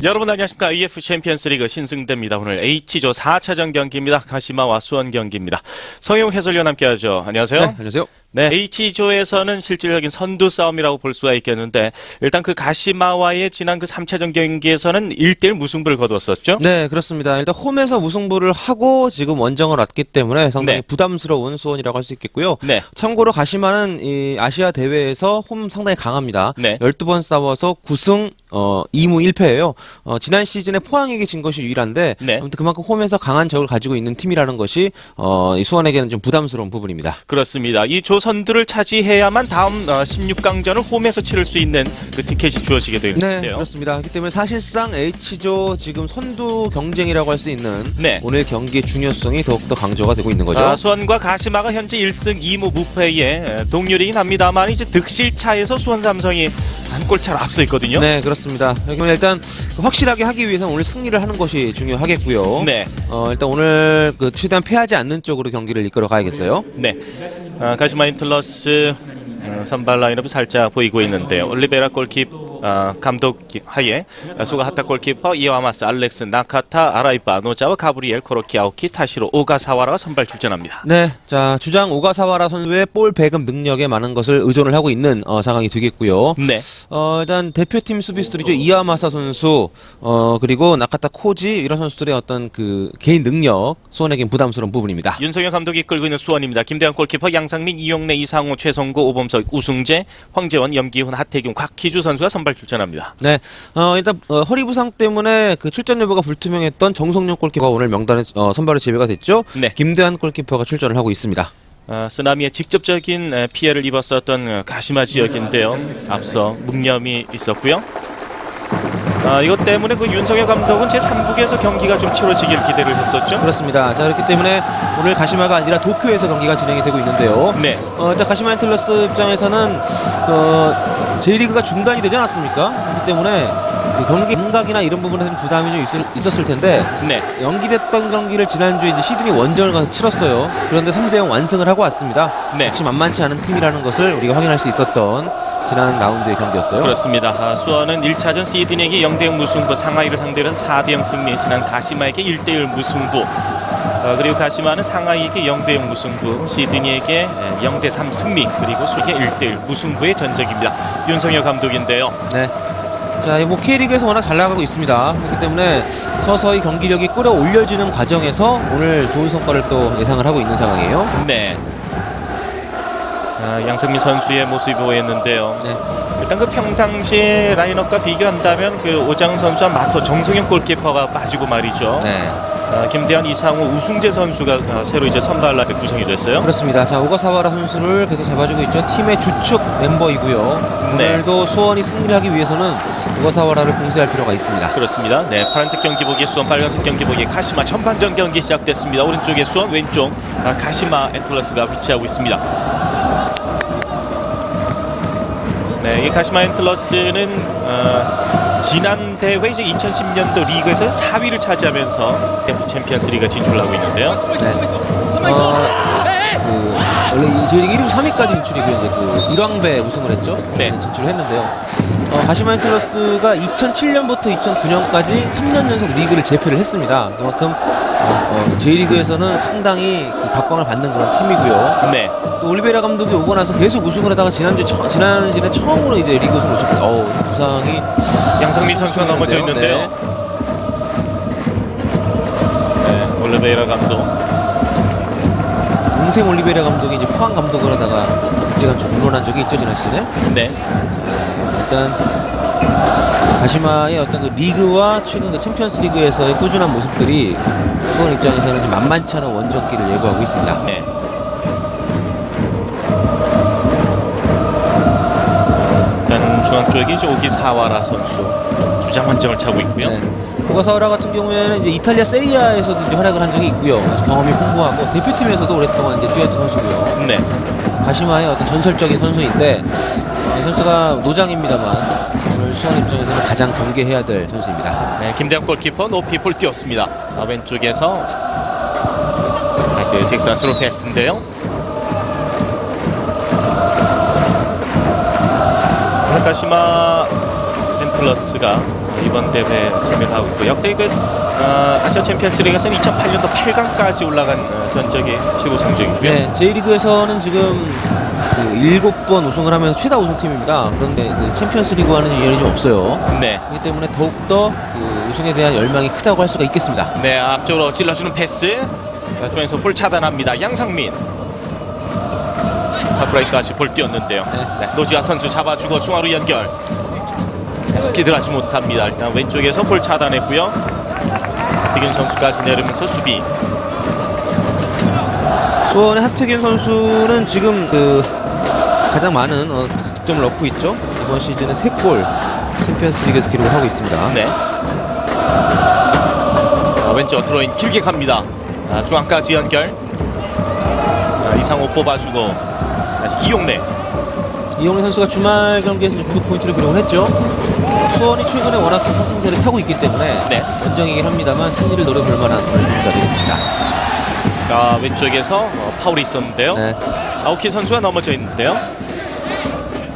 여러분 안녕하십니까. AF 챔피언스리그 신승대입니다. 오늘 H조 4차전 경기입니다. 가시마와 수원 경기입니다. 성용 해설위원 함께하죠. 안녕하세요. 네, 안녕하세요. 네, H조에서는 실질적인 선두 싸움이라고 볼 수가 있겠는데 일단 그 가시마와의 지난 그 3차전 경기에서는 1대1 무승부를 거두었었죠? 네, 그렇습니다. 일단 홈에서 무승부를 하고 지금 원정을 왔기 때문에 상당히 네. 부담스러운 수원이라고 할 수 있겠고요. 네. 참고로 가시마는 이 아시아 대회에서 홈 상당히 강합니다. 네. 12번 싸워서 9승 2무 1패예요. 지난 시즌에 포항에게 진 것이 유일한데 네. 아무튼 그만큼 홈에서 강한 적을 가지고 있는 팀이라는 것이 이 수원에게는 좀 부담스러운 부분입니다. 그렇습니다. 이 조 선두를 차지해야만 다음 16강전을 홈에서 치를 수 있는 그 티켓이 주어지게 네, 되는데요. 그렇습니다. 그렇기 때문에 사실상 H조 지금 선두 경쟁이라고 할 수 있는 네. 오늘 경기의 중요성이 더욱더 강조가 되고 있는 거죠. 수원과 가시마가 현재 1승 2무 무패의 동률이긴 합니다만 이제 득실차에서 수원 삼성이 한 골 차로 앞서 있거든요. 네, 그렇습니다. 그러면 일단 확실하게 하기 위해서는 오늘 승리를 하는 것이 중요하겠고요. 네. 일단 오늘 최대한 패하지 않는 쪽으로 경기를 이끌어 가야겠어요. 네. 가시마 인틀러스 선발 라인업이 살짝 보이고 있는데요. 올리베라 골키퍼 감독 하에 소가 하타 골키퍼 이와마스, 알렉스, 나카타, 아라이바, 노자와 가브리엘, 코로키, 아오키, 타시로, 오가사와라가 선발 출전합니다. 네, 자 주장 오가사와라 선수의 볼 배급 능력에 많은 것을 의존을 하고 있는 상황이 되겠고요. 네. 일단 대표팀 수비수들이죠. 이와마사 선수, 그리고 나카타 코지 이런 선수들의 어떤 그 개인 능력 수원에겐 부담스러운 부분입니다. 윤석열 감독이 이끌고 있는 수원입니다. 김대환 골키퍼, 양상민, 이용래, 이상호, 최성구, 오범석, 우승재, 황재원, 염기훈, 하태균, 곽희주 선수가 선발 출전합니다. 네, 일단 허리 부상 때문에 그 출전 여부가 불투명했던 정성용 골키퍼가 오늘 명단에 선발로 제외가 됐죠. 네. 김대환 골키퍼가 출전을 하고 있습니다. 쓰나미에 직접적인 피해를 입었었던 가시마 지역인데요. 앞서 묵념이 있었고요. 이것 때문에 그 윤석열 감독은 제3국에서 경기가 좀 치러지길 기대를 했었죠. 그렇습니다. 자, 그렇기 때문에 오늘 가시마가 아니라 도쿄에서 경기가 진행이 되고 있는데요. 네. 일단 가시마 인틀러스 입장에서는 J리그가 중단이 되지 않았습니까? 그렇기 때문에 그 경기 감각이나 이런 부분에 대한 부담이 좀 있었을 텐데 네. 연기됐던 경기를 지난주에 이제 시드니 원정을 가서 치렀어요. 그런데 3대0 완승을 하고 왔습니다. 네. 역시 만만치 않은 팀이라는 것을 우리가 확인할 수 있었던 지난 라운드의 경기였어요. 그렇습니다. 수원은 1차전 시드니에게 0대0 무승부, 상하이를 상대로 해서 4대0 승리, 지난 가시마에게 1대1 무승부, 그리고 가시마는 상하이에게 0대0 무승부, 시드니에게 0대3 승리, 그리고 수에게 1대1 무승부의 전적입니다. 윤석열 감독인데요. 네. 자, K리그에서 워낙 잘 나가고 있습니다. 그렇기 때문에 서서히 경기력이 끌어올려지는 과정에서 오늘 좋은 성과를 또 예상을 하고 있는 상황이에요. 네. 양승민 선수의 모습이 보였는데요. 네. 일단 그 평상시의 라인업과 비교한다면 그 오장훈 선수와 마토, 정성현 골키퍼가 빠지고 말이죠. 네. 김대환, 이상호, 우승재 선수가 새로 이제 선발 라인에 구성이 됐어요. 그렇습니다. 자, 오가사와라 선수를 계속 잡아주고 있죠. 팀의 주축 멤버이고요. 네. 오늘도 수원이 승리를 하기 위해서는 오가사와라를 공세할 필요가 있습니다. 그렇습니다. 네, 파란색 경기복에 수원, 빨간색 경기복에 가시마. 전반전 경기 시작됐습니다. 오른쪽에 수원, 왼쪽 가시마 엔틀러스가 위치하고 있습니다. 네, 이 가시마 엔틀러스는 지난 대회 이제 2010년도 리그에서 4위를 차지하면서 AF 챔피언스 리그에 진출하고 있는데요. 네. 원래 이 J리그 1위 3위까지 진출이고요. 이제 그 일왕배 우승을 했죠. 네. 진출을 했는데요. 가시마 엔틀러스가 2007년부터 2009년까지 3년 연속 리그를 재패를 했습니다. 그만큼 J리그에서는 상당히 그 각광을 받는 그런 팀이고요. 네. 또 올리베라 감독이 오고 나서 계속 우승을 하다가 지난 시즌에 처음으로 이제 리그 우승을 놓쳤거든요. 부상이 양상민 선수가 넘어져 있는데요. 네, 올리베이라 감독. 동생 올리베라 감독이 이제 포항 감독을 하다가 일찌감치 좀 물러난 적이 있죠, 지난 시즌에. 네. 일단 가시마의 어떤 그 리그와 최근 그 챔피언스 리그에서의 꾸준한 모습들이 수원 입장에서는 좀 만만치 않은 원정기를 예고하고 있습니다. 네. 일단 중앙 쪽에 이제 오기사와라 선수 주장 원정을 차고 있고요. 네. 오가사와라 같은 경우에는 이제 이탈리아 세리아에서도 이제 활약을 한 적이 있고요. 경험이 풍부하고 대표팀에서도 오랫동안 이제 뛰었던 선수고요. 네. 가시마의 어떤 전설적인 선수인데 이 선수가 노장입니다만 오늘 수원 입장에서는 가장 경계해야 될 선수입니다. 네, 김대환 골키퍼 높이 볼 띄웠습니다. 왼쪽에서 다시 직선수로 패스인데요. 가시마 엔틀러스가 이번 대회 참여를 하고 있고 역대 아시아 챔피언스리그에서는 2008년도 8강까지 올라간 전적의 최고 성적이고요. 네, J리그에서는 지금 그 7번 우승을 하면서 최다 우승팀입니다. 그런데 그 챔피언스리그와는 인연이 좀 없어요. 네. 그렇기 때문에 더욱더 그 우승에 대한 열망이 크다고 할 수가 있겠습니다. 네, 앞쪽으로 찔러주는 패스. 중에서 볼 차단합니다. 양상민. 하프라인까지 볼 띄었는데요. 네, 노지아 선수 잡아주고 중앙으로 연결. 스피드를 하지 못합니다. 일단 왼쪽에서 볼 차단했고요. 하태균 선수까지 내리면서 수비. 수원의 하태균 선수는 지금 그 가장 많은 득점을 넣고 있죠. 이번 시즌에 3골 챔피언스리그에서 기록을 하고 있습니다. 네. 왼쪽 드로인 길게 갑니다. 중앙까지 연결. 이상호 뽑아주고 다시 이용래. 이용래 선수가 주말 경기에서 9포인트를 기록을 했죠. 수원이 최근에 워낙 상승세를 타고 있기 때문에 네. 원정이긴 합니다만 승리를 노려볼 만한 그런 경기가 되겠습니다. 왼쪽에서 파울이 있었는데요. 네. 아오키 선수가 넘어져 있는데요.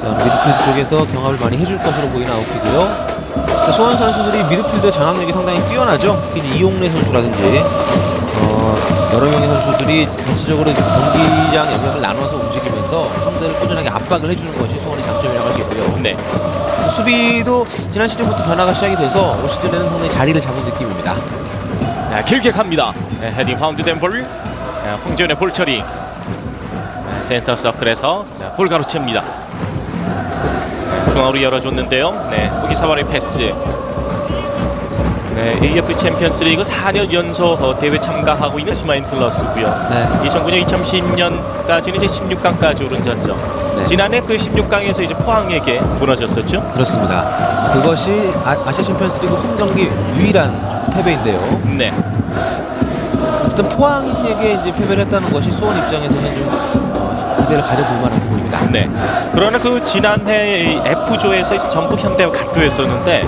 자, 미드필드 쪽에서 경합을 많이 해줄 것으로 보이는 아웃이고요. 수원 선수들이 미드필드 장악력이 상당히 뛰어나죠. 특히 이제 이용래 선수라든지 여러 명의 선수들이 전체적으로 경기장 영역을 나눠서 움직이면서 상대를 꾸준하게 압박을 해주는 것이 수원의 장점이라고 할 수 있고요. 네. 수비도 지난 시즌부터 변화가 시작이 돼서 올 시즌에는 상당히 자리를 잡은 느낌입니다. 길게 갑니다. 헤딩 바운드된 볼. 홍지훈의 볼 처리. 센터 서클에서 볼 가로챕니다. 중앙으로 열어줬는데요. 네, 오기사와의 패스. 네, AF 챔피언스리그 4년 연속 대회 참가하고 있는 시마 인틀러스고요. 네. 2009년, 2010년까지는 이제 16강까지 오른 전적. 네. 지난해 그 16강에서 이제 포항에게 무너졌었죠. 그렇습니다. 그것이 아시아 챔피언스리그 홈 경기 유일한 패배인데요. 네. 어쨌든 포항에게 이제 패배를 했다는 것이 수원 입장에서는 좀 기대를 가져볼 만한 부분입니다. 네. 그러나 그 지난해 F조에서 이제 전북 현대와 같도했었는데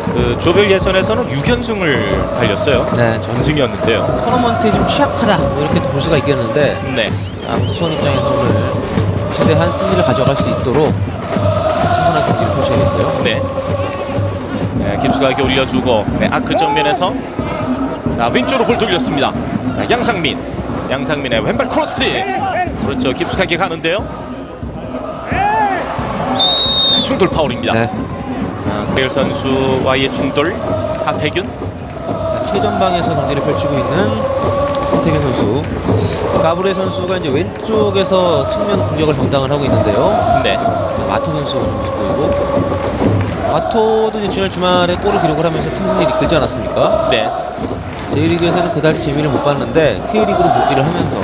그 조별 예선에서는 6연승을 달렸어요. 네. 전승이었는데요. 토너먼트에 좀 취약하다 뭐 이렇게 볼 수가 있겠는데 네. 아무튼 수원 입장에서 오늘 최대한 승리를 가져갈 수 있도록 충분한 경기를 펼쳐야겠어요. 네. 네, 깊숙하게 올려주고 아크 정면에서 왼쪽으로 볼 돌렸습니다. 양상민의 왼발 크로스. 오른쪽 깊숙하게 가는데요. 충돌 파울입니다. 네. 배일 선수와의 충돌. 하태균. 최전방에서 경기를 펼치고 있는 하태균 선수. 가브레 선수가 이제 왼쪽에서 측면 공격을 담당을 하고 있는데요. 네. 마토 선수가 좀 모습 보이고 마토도 이제 지난 주말에 골을 기록을 하면서 팀 승리를 이끌지 않았습니까? 네. J리그에서는 그다지 재미를 못 봤는데 K리그로 복귀를 하면서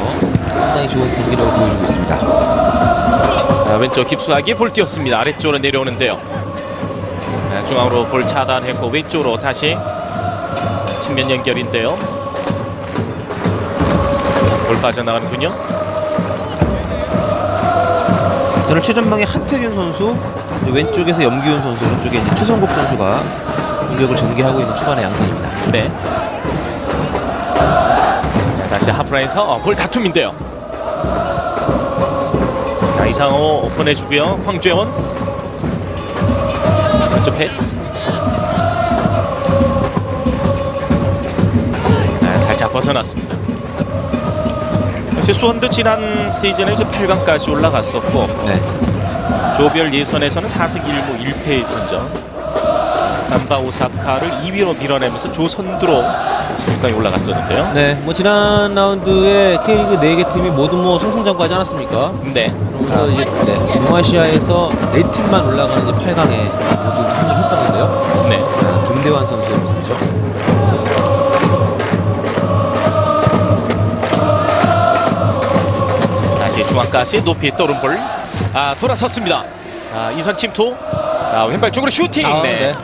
상당히 좋은 경기력을 보여주고 있습니다. 왼쪽 깊숙하게 볼 띄었습니다. 아래쪽으로 내려오는데요. 중앙으로 볼 차단했고 왼쪽으로 다시 측면 연결인데요. 볼 빠져나가는군요. 저는 최전방에 하태균 선수, 왼쪽에서 염기훈 선수, 오른쪽에 이제 최성국 선수가 공격을 전개하고 있는 초반의 양상입니다. 네. 다시 하프라인에서 볼 다툼인데요. 이상호 보내주고요. 황재원 왼쪽 패스. 살짝 벗어났습니다. 역시 수원도 지난 시즌에 이제 8강까지 올라갔었고 네. 조별 예선에서는 4승 1무 1패의 전적. 간바 오사카를 2위로 밀어내면서 조선두로 16강에 올라갔었는데요. 네, 뭐 지난 라운드에 K리그 4개 팀이 모두 뭐 승승장구하지 않았습니까? 네. 그러면서 이제 동아시아에서 4팀만 올라가는 이제 8강에 모두 참여를 했었는데요. 네. 김대환 선수의 모습이죠. 다시 중앙까지 높이 떠오른 볼. 돌아섰습니다. 이선 침투. 왼발 쪽으로 슈팅. 네.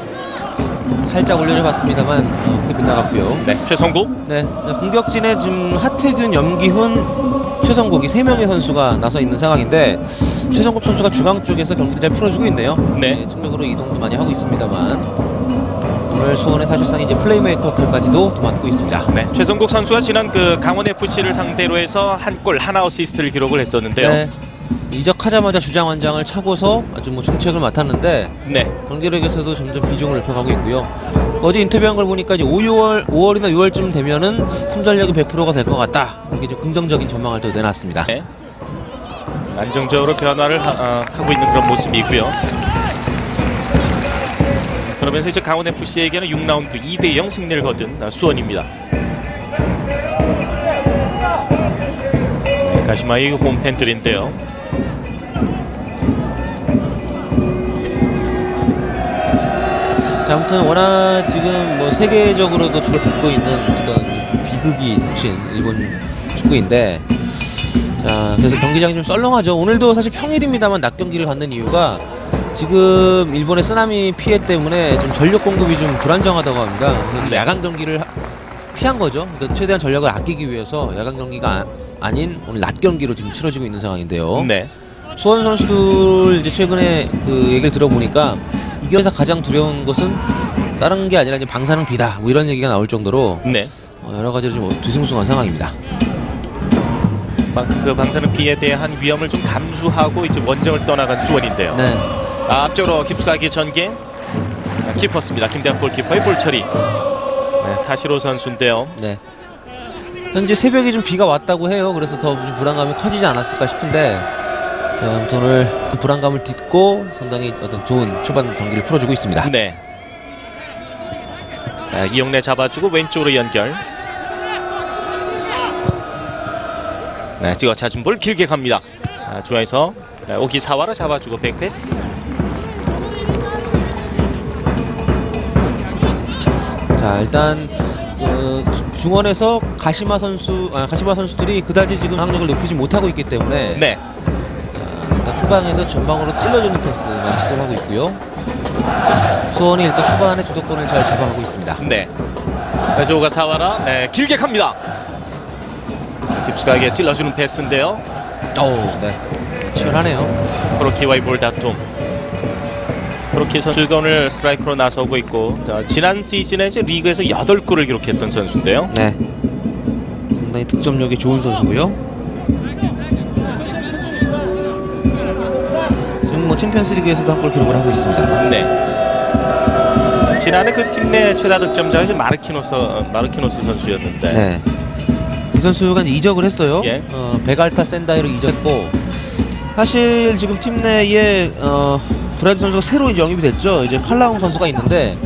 살짝 올려줘 봤습니다만 빗나갔고요. 네. 최성국. 네, 공격진에 지금 하태균, 염기훈, 최성국 이 3명의 선수가 나서 있는 상황인데 최성국 선수가 중앙 쪽에서 경기를 잘 풀어주고 있네요. 네. 측면으로 이동도 많이 하고 있습니다만 오늘 수원의 사실상 이제 플레이메이커 역할까지도 맡고 있습니다. 네. 최성국 선수가 지난 그 강원 FC를 상대로 해서 한 골 한 어시스트를 기록을 했었는데요. 네. 이적하자마자 주장 원장을 차고서 아주 뭐 중책을 맡았는데 네. 경기력에서도 점점 비중을 높여가고 있고요. 어제 인터뷰한 걸 보니까 이제 5월이나 6월쯤 되면은 팀 전력이 100%가 될 것 같다. 이렇게 좀 긍정적인 전망을 또 내놨습니다. 네. 안정적으로 변화를 하고 있는 그런 모습이고요. 그러면서 이제 강원 FC에게는 6라운드 2대0 승리를 거둔 수원입니다. 네, 가시마의 홈 팬들인데요. 자, 아무튼 워낙 지금 뭐 세계적으로도 주를 받고 있는 어떤 비극이 덮친 일본 축구인데, 자, 그래서 경기장이 좀 썰렁하죠. 오늘도 사실 평일입니다만 낮 경기를 갖는 이유가 지금 일본의 쓰나미 피해 때문에 좀 전력 공급이 좀 불안정하다고 합니다. 그래서 야간 경기를 피한 거죠. 그러니까 최대한 전력을 아끼기 위해서 야간 경기가 아닌 오늘 낮 경기로 지금 치러지고 있는 상황인데요. 네. 수원 선수들 이제 최근에 그 얘기를 들어보니까 이겨서 가장 두려운 것은 다른 게 아니라 이제 방사능 비다, 뭐 이런 얘기가 나올 정도로 네. 여러 가지로 좀 뒤숭숭한 상황입니다. 그 방사능 피해에 대한 위험을 좀 감수하고 이제 원정을 떠나간 수원인데요. 네. 앞쪽으로 깊숙하게 전개. 키퍼스입니다. 김대한 골키퍼의 볼 처리. 네, 타시로 선수인데요. 네. 현재 새벽에 좀 비가 왔다고 해요. 그래서 더 좀 불안감이 커지지 않았을까 싶은데, 자, 아무튼 오늘 불안감을 딛고 상당히 어떤 좋은 초반 경기를 풀어주고 있습니다. 네. 자, 이용래 잡아주고 왼쪽으로 연결. 네, 찍어 찾은 볼 길게 갑니다. 중앙에서 오기사와라 잡아주고 백패스. 자, 일단 중원에서 가시마 선수들이 그다지 지금 항력을 높이지 못하고 있기 때문에, 네. 일단 후방에서 전방으로 찔러주는 패스 많이 시도를 하고 있고요. 수원이 일단 초반에 주도권을 잘 잡아가고 있습니다. 네. 다시 오가사와라. 네, 길게 갑니다. 깊숙하게 찔러주는 패스인데요. 네. 치열하네요. 크로키와의 볼 다툼. 크로키 선수가 오늘 스트라이커로 나서고 있고, 자, 지난 시즌에 이제 리그에서 8골을 기록했던 선수인데요. 네. 상당히 득점력이 좋은 선수고요. 지금 뭐 챔피언스리그에서도 한 골 기록을 하고 있습니다. 네. 지난해 그 팀 내 최다 득점자가 이제 마르키노스 선수였는데. 네. 이 선수가 이제 이적을 했어요. 예. 베갈타 센다이로 이적했고, 사실 지금 팀 내에 브라질 선수가 새로 이제 영입이 됐죠. 이제 칼라움 선수가 있는데,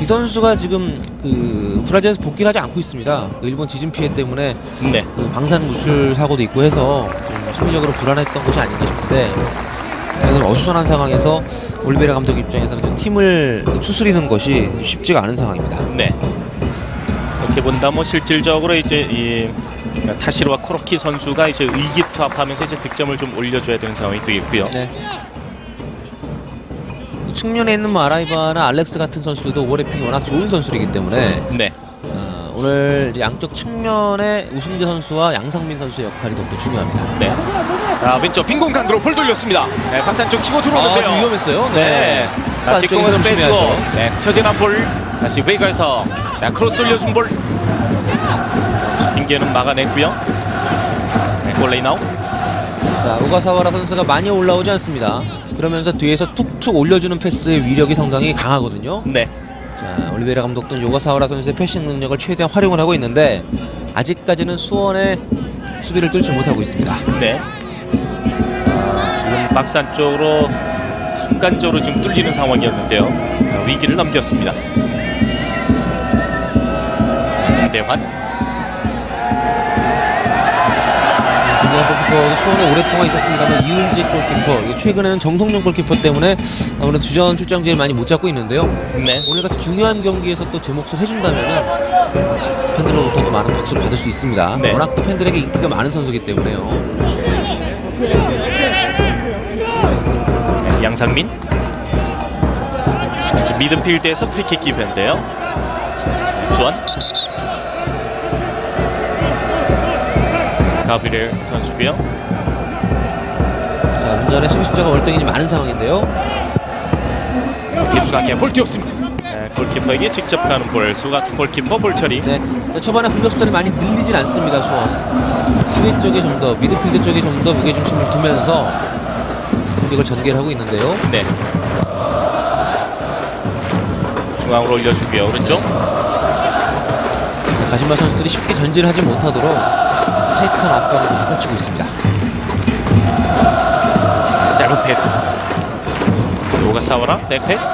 이 선수가 지금 그 브라질에서 복귀를 하지 않고 있습니다. 그 일본 지진 피해 때문에 네. 그 방사능 누출 사고도 있고 해서 좀 심리적으로 불안했던 것이 아닌가 싶은데, 그래서 어수선한 상황에서 올리베라 감독 입장에서는 그 팀을 추스리는 것이 쉽지가 않은 상황입니다. 네. 이렇게 본다 뭐 실질적으로 이제 이 타시로와 코로키 선수가 이제 의기투합하면서 이제 득점을 좀 올려줘야 되는 상황이 되겠고요. 네. 측면에 있는 뭐 아라이바나 알렉스 같은 선수들도 오버래핑이 워낙 좋은 선수이기 때문에, 네. 오늘 양쪽 측면에 우승재 선수와 양상민 선수의 역할이 더욱더 중요합니다. 네. 왼쪽 빈 공간으로 볼 돌렸습니다. 네, 박산 쪽 치고 들어오는데요. 좀 위험했어요. 네. 뒷공간으로 빼주고, 네, 스쳐지는 볼 다시 외곽에서 크로스 올려준 볼. 슈팅기에는 막아냈고요. 네, 골레인 아웃. 자, 오가사와라 선수가 많이 올라오지 않습니다. 그러면서 뒤에서 툭툭 올려주는 패스의 위력이 상당히 강하거든요. 네. 자, 올리베라 감독도 오가사와라 선수의 패싱 능력을 최대한 활용을 하고 있는데, 아직까지는 수원의 수비를 뚫지 못하고 있습니다. 네. 지금 박스 안쪽으로 순간적으로 지금 뚫리는 상황이었는데요. 위기를 넘겼습니다. 김대환. 김대환 골키퍼도 수원에 오랫동안 있었습니다만 이은직 골키퍼, 최근에는 정성용 골키퍼 때문에 아무래도 주전 출장 기회를 많이 못 잡고 있는데요. 네. 오늘같이 중요한 경기에서 또 제 몫을 해준다면은 팬들로부터도 많은 박수를 받을 수 있습니다. 네. 워낙 또 팬들에게 인기가 많은 선수이기 때문에요. 네, 양상민. 미드필드에서 프리킥 기회인데요. 네, 수원. 가브리엘 선수고요. 자, 문전에 수비 숫자가 월등히 많은 상황인데요. 깊숙하게 홀 뛰었습니다. 네, 골키퍼에게 직접 가는 볼. 수가트 골키퍼 볼 처리. 네. 자, 초반에 공격 수단이 많이 늘리진 않습니다. 수원. 수비 쪽에 좀 더 미드필드 쪽에 좀 더 무게 중심을 두면서 공격을 전개를 하고 있는데요. 네. 중앙으로 올려주고요. 오른쪽. 자, 가시마 선수들이 쉽게 전진을 하지 못하도록 타이트한 압박을 펼치고 있습니다. 짧은 패스. 오가사와라 백패스.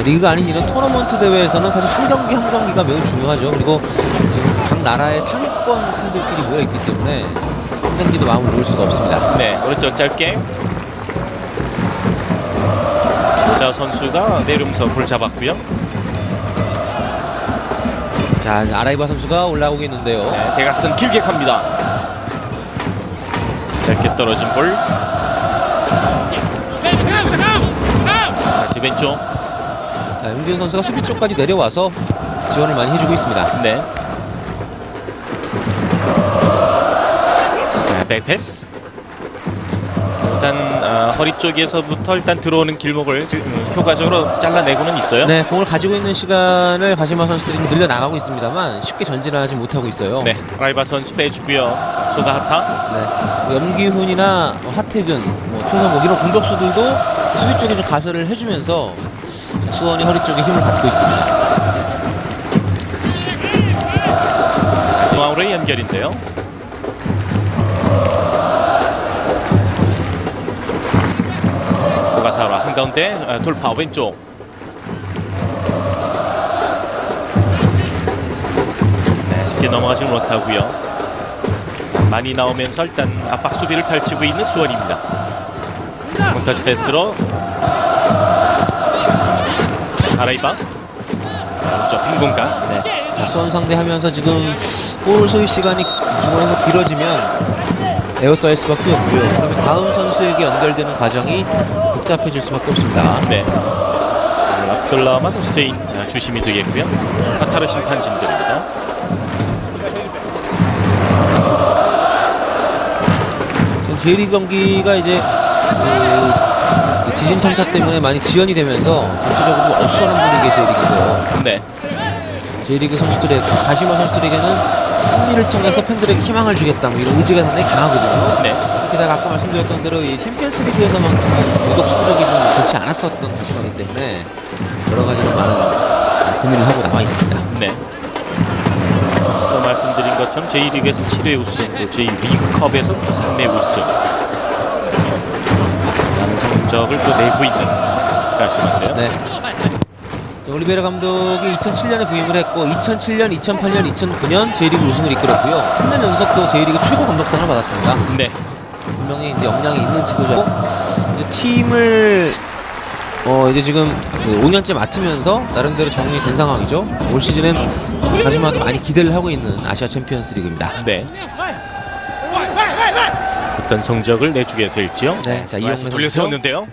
리그가 아닌 이런 토너먼트 대회에서는 사실 한 경기 한 경기가 매우 중요하죠. 그리고 지금 각 나라의 상위권 팀들끼리 모여있기 때문에 한 경기도 마음을 놓을 수가 없습니다. 네, 오른쪽 짧게. 모자 선수가 내려오면서 볼 잡았고요. 자, 아라이바 선수가 올라오고 있는데요. 네, 대각선 길게 갑니다. 짧게 떨어진 볼. 다시 왼쪽. 자, 윤기훈 선수가 수비 쪽까지 내려와서 지원을 많이 해주고 있습니다. 네. 네, 백패스. 일단 허리 쪽에서부터 일단 들어오는 길목을 효과적으로 잘라내고는 있어요. 네, 공을 가지고 있는 시간을 가시마 선수들이 좀 늘려나가고 있습니다만 쉽게 전진하지 못하고 있어요. 네, 라이바 선수 빼주고요. 소다하타. 네, 염기훈이나 하태균, 최성국 이런 공격수들도 수비 쪽에 좀 가세를 해주면서 수원이 허리 쪽에 힘을 받고 있습니다. 중앙으로의 연결인데요. 오가사와 한가운데 돌파 왼쪽. 네, 쉽게 넘어가지 못하고요. 많이 나오면서 일단 압박 수비를 펼치고 있는 수원입니다. 몬타지 패스로 아라이바. 왼쪽 빈 공간. 네, 자, 수원 상대하면서 지금 볼 소유 시간이 중원에서 길어지면 에어싸일 수밖에 없고요. 그러면 다음 선수에게 연결되는 과정이 복잡해질 수밖에 없습니다. 네. 압둘라만 후세인 주심이 되겠고요. 카타르 심판진들입니다. 지금 J리그 경기가 이제 지진 참사 때문에 많이 지연이 되면서 전체적으로 어수선한 분위기의 J리그고요. 네. J리그 선수들의 가시마 선수들에게는 승리를 통해서 팬들에게 희망을 주겠다 뭐 이런 의지가 상당히 강하거든요. 네. 게다가 아까 말씀드렸던 대로 이 챔피언스 리그에서만큼은 유독 성적이 좀 좋지 않았었던 가시마이기 때문에 여러 가지로 많은 고민을 하고 나와 있습니다. 네. 앞서 말씀드린 것처럼 J리그에서 7회 우승, 또 J리그컵에서 또 3회 우승. 라는 성적을 또 내고 있는 가시마인데요. 네. 자, 올리베라 감독이 2007년에 부임을 했고 2007년, 2008년, 2009년 J리그 우승을 이끌었고요. 3년 연속 또 J리그 최고 감독상을 받았습니다. 네. 분명히 이제 역량이 있는 지도자고 이제 팀을 이제 지금 5년째 맡으면서 나름대로 정리이 된 상황이죠. 올 시즌엔 가시마도 많이 기대를 하고 있는 아시아 챔피언스 리그입니다. 네. 어떤 성적을 내주게 될지요. 네, 자, 이영래 선수. 돌려세웠는데요.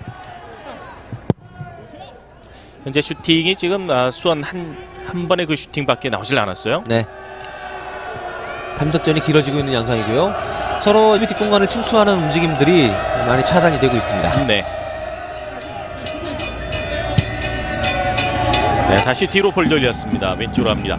현재 슈팅이 지금 수원 한 번의 그 슈팅밖에 나오질 않았어요. 네. 탐색전이 길어지고 있는 양상이고요. 서로 뒷공간을 침투하는 움직임들이 많이 차단이 되고 있습니다. 네. 네, 다시 뒤로 볼 돌렸습니다. 왼쪽으로 합니다.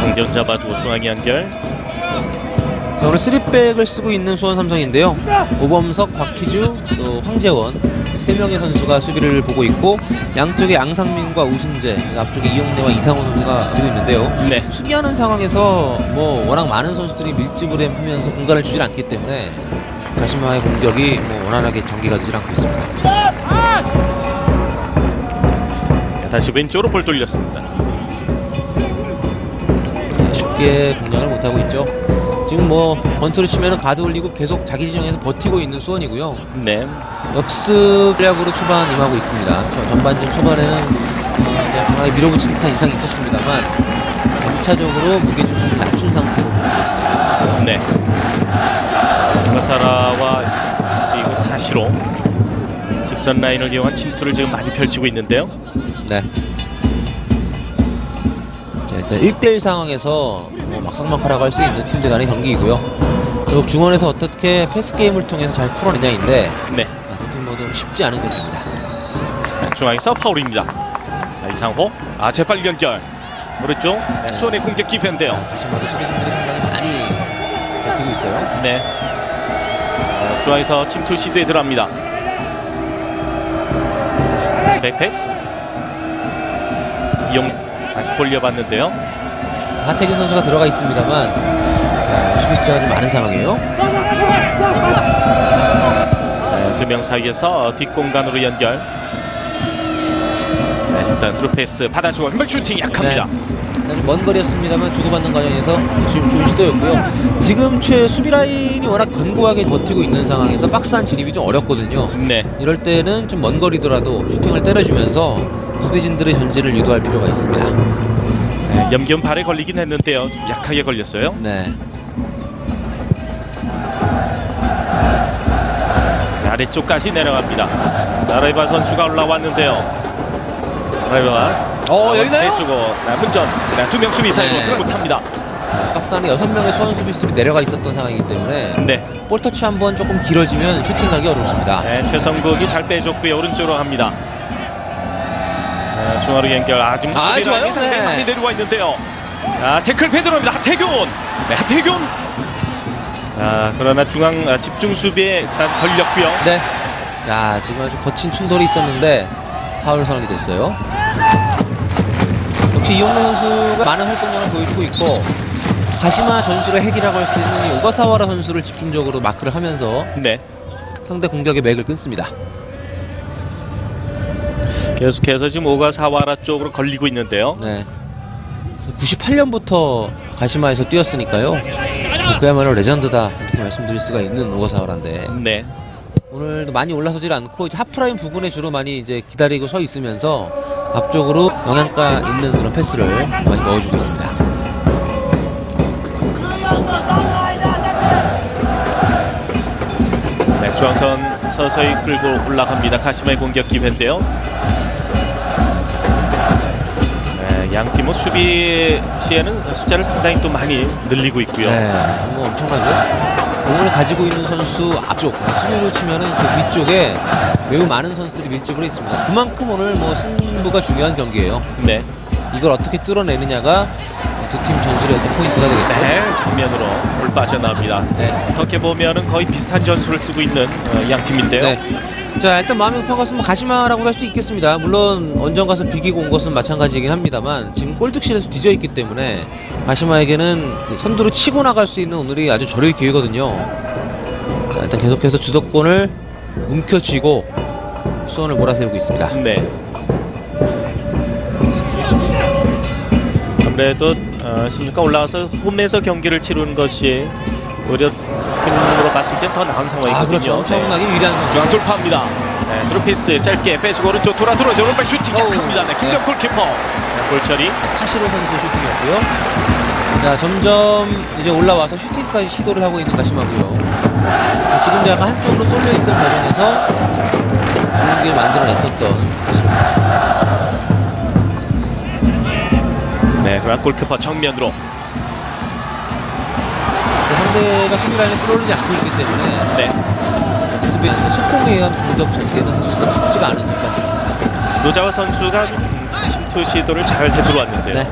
공전 잡아주고 중앙이 연결. 자, 오늘 3백을 쓰고 있는 수원 삼성인데요. 오범석, 곽희주, 또 황재원 3명의 선수가 수비를 보고 있고 양쪽에 양상민과 우승재, 앞쪽에 이용래와 이상호 선수가 뛰고 있는데요. 네. 수비하는 상황에서 뭐 워낙 많은 선수들이 밀집을 하면서 공간을 주질 않기 때문에 가시마의 공격이 뭐 원활하게 전개가 되질 않고 있습니다. 다시 왼쪽으로 볼 돌렸습니다. 네, 쉽게 공략을 못하고 있죠. 지금 뭐 번트를 치면 가드 올리고 계속 자기 진영에서 버티고 있는 수원이고요. 네. 역습 전략으로 초반 임하고 있습니다. 전반전 초반에는 강하게 밀어붙이는 듯한 이상이 있었습니다만 점차적으로 무게중심을 낮춘 상태로 보고 네. 오가사라와 그리고 다시로 직선 라인을 이용한 침투를 지금 많이 펼치고 있는데요. 네. 자, 일단 1대1 상황에서 막상막하라고 할 수 있는 팀들 간의 경기이고요. 그리고 중원에서 어떻게 패스 게임을 통해서 잘 풀어내냐인데 네. 두 팀 모두 쉽지 않은 경기입니다. 중앙에서 파울입니다. 이상호 재빨리 연결 오른쪽 수원의 공격 기회인데요. 가시마도 수비진들이 상당히 많이 버티고 있어요. 네. 중앙에서 침투 시도에 들어갑니다. 백패스 이용 다시 돌려봤는데요. 하태균 선수가 들어가 있습니다만 자, 수비 숫자가 좀 많은 상황이에요. 두 명 사이에서 뒷공간으로 연결. 식산 스루 패스 받아주고 왼발 슈팅 약합니다. 네. 먼 거리였습니다만 주고받는 과정에서 지금 좋은 시도였고요. 지금 수비 라인이 워낙 견고하게 버티고 있는 상황에서 박스한 진입이 좀 어렵거든요. 네. 이럴 때는 좀 먼 거리더라도 슈팅을 때려주면서 수비진들의 전진을 유도할 필요가 있습니다. 염기훈 발에 걸리긴 했는데요. 좀 약하게 걸렸어요. 네. 아래쪽까지 내려갑니다. 라이바 선수가 올라왔는데요. 라이바 열리나요? 내주고 문전 두 명 수비 사이로 네. 들어 못합니다. 박스 안에 6명의 수원 수비수들이 내려가 있었던 상황이기 때문에 네. 볼터치 한번 조금 길어지면 슈팅 가기 어렵습니다. 네, 최성국이 잘 빼줬고요. 오른쪽으로 합니다. 중앙으로 연결. 지금 수비 좋아요. 라인이 상당히 네. 많이 내려와 있는데요. 태클 패드로입니다. 하태균. 네, 하태균. 그러나 중앙 집중 수비에 일단 걸렸고요. 네. 자, 지금 아주 거친 충돌이 있었는데 파울 선언이 됐어요. 역시 이용래 선수가 많은 활동량을 보여주고 있고 가시마 전술의 핵이라고 할 수 있는 이 오가사와라 선수를 집중적으로 마크를 하면서 네. 상대 공격의 맥을 끊습니다. 계속해서 지금 오가사와라 쪽으로 걸리고 있는데요. 네. 98년부터 가시마에서 뛰었으니까요. 그야말로 레전드다 이렇게 말씀드릴 수가 있는 오가사와라인데 네. 오늘도 많이 올라서질 않고 이제 하프라인 부근에 주로 많이 이제 기다리고 서 있으면서 앞쪽으로 영향가 있는 그런 패스를 많이 넣어주고 있습니다. 네, 중앙선 서서히 끌고 올라갑니다. 가시마의 공격 기회인데요. 네, 양 팀은 수비 시에는 숫자를 상당히 또 많이 늘리고 있고요. 네, 뭐 엄청나죠. 공을 가지고 있는 선수 앞쪽, 수비로 치면은 그 뒤쪽에 매우 많은 선수들이 밀집을 있습니다. 그만큼 오늘 뭐 승부가 중요한 경기예요. 네. 이걸 어떻게 뚫어내느냐가 두 팀 전술의 어떤 포인트가 되겠죠. 네, 정면으로 볼 빠져나옵니다. 네. 어떻게 보면은 거의 비슷한 전술을 쓰고 있는 양 팀인데요. 네. 자, 일단 마음의 급한것은 가시마라고 할 수 있겠습니다. 물론 원정 가서 비기고 온 것은 마찬가지이긴 합니다만 지금 골득실에서 뒤져 있기 때문에 가시마에게는 그 선두로 치고 나갈 수 있는 오늘이 아주 절호의 기회거든요. 자, 일단 계속해서 주도권을 움켜쥐고 수원을 몰아세우고 있습니다. 네. 아무래도 16강 올라와서 홈에서 경기를 치르는 것이 오히려 팀으로 봤을 때 더 나은 상황이거든요. 그렇죠. 엄청나게 유리한 선수. 중앙 돌파합니다. 네, 스루 패스 짧게 빼주고 오른쪽 돌아들어 오른발 슈팅 약합니다. 네, 김정 골키퍼. 네, 볼 처리. 타시로 선수의 슈팅이었고요. 자, 점점 이제 올라와서 슈팅까지 시도를 하고 있는 가시마고요. 지금 약간 한쪽으로 쏠려있던 과정에서 좋은 기회를 만들어냈었던 가시마입니다. 네, 그러나 골키퍼 정면으로. 상대가 수비 라인을 끌어올리지 않고 있기 때문에 네. 수비 속공에 의한 공격 전개는 사실상 쉽지가 않은 전반전입니다. 노자와 선수가 침투 시도를 잘 해들어왔는데요. 네.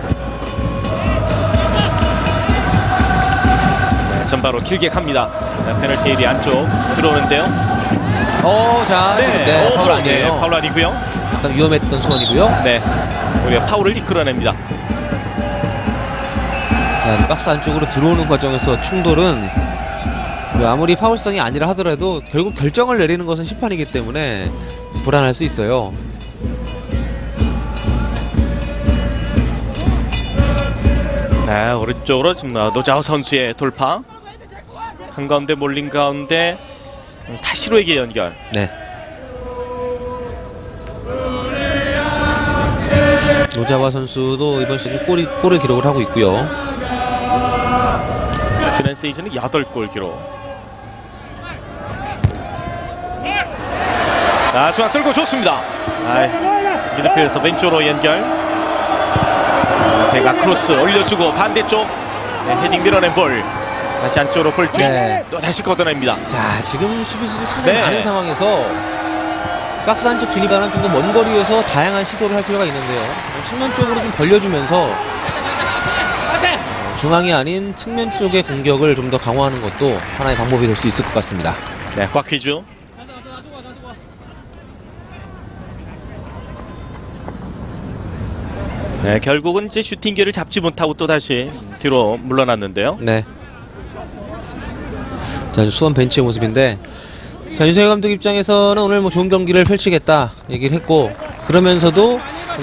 네, 전바로 길게 갑니다. 네, 페널티 에리아 안쪽 들어오는데요. 자, 지금 네, 파울 아니에요. 네, 파울 아니고요. 약간 위험했던 수원이고요. 네, 우리가 파울을 이끌어냅니다. 자, 박스 안쪽으로 들어오는 과정에서 충돌은 아무리 파울성이 아니라 하더라도 결국 결정을 내리는 것은 심판이기 때문에 불안할 수 있어요. 네, 오른쪽으로 지금 노자오 선수의 돌파. 한가운데 몰린 가운데 타시로에게 연결. 네. 노자와 선수도 이번 시즌 골을 기록을 하고 있고요. 지난 시즌은 8골 기록. 중앙 뚫고 좋습니다. 미드필드에서 왼쪽으로 연결. 대가 크로스 올려주고 반대쪽. 네, 헤딩 밀어낸 볼. 다시 안쪽으로 볼 뒤. 네. 또 다시 걷어냅니다. 자, 지금 수비수들이 상당히 네. 많은 상황에서 박스 안쪽 진입하는 좀 더 먼 거리에서 다양한 시도를 할 필요가 있는데요. 측면 쪽으로 좀 벌려주면서 중앙이 아닌 측면 쪽의 공격을 좀 더 강화하는 것도 하나의 방법이 될 수 있을 것 같습니다. 네, 곽휘주. 네, 결국은 이제 슈팅기를 잡지 못하고 또 다시 뒤로 물러났는데요. 네. 자, 수원 벤치의 모습인데, 자, 윤석열 감독 입장에서는 오늘 뭐 좋은 경기를 펼치겠다 얘기를 했고, 그러면서도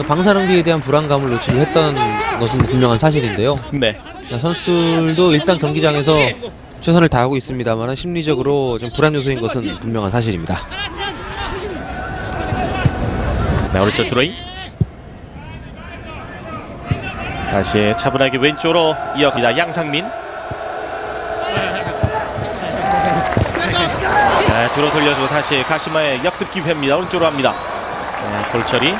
방사능비에 대한 불안감을 노출을 했던 것은 분명한 사실인데요. 네. 자, 선수들도 일단 경기장에서 최선을 다하고 있습니다만 심리적으로 좀 불안 요소인 것은 분명한 사실입니다. 네, 오른쪽 드로잉. 다시 차분하게 왼쪽으로 이어갑니다. 양상민. 네, 뒤로 돌려주고 다시 가시마의 역습 기회입니다. 오른쪽으로 합니다. 네, 골처리.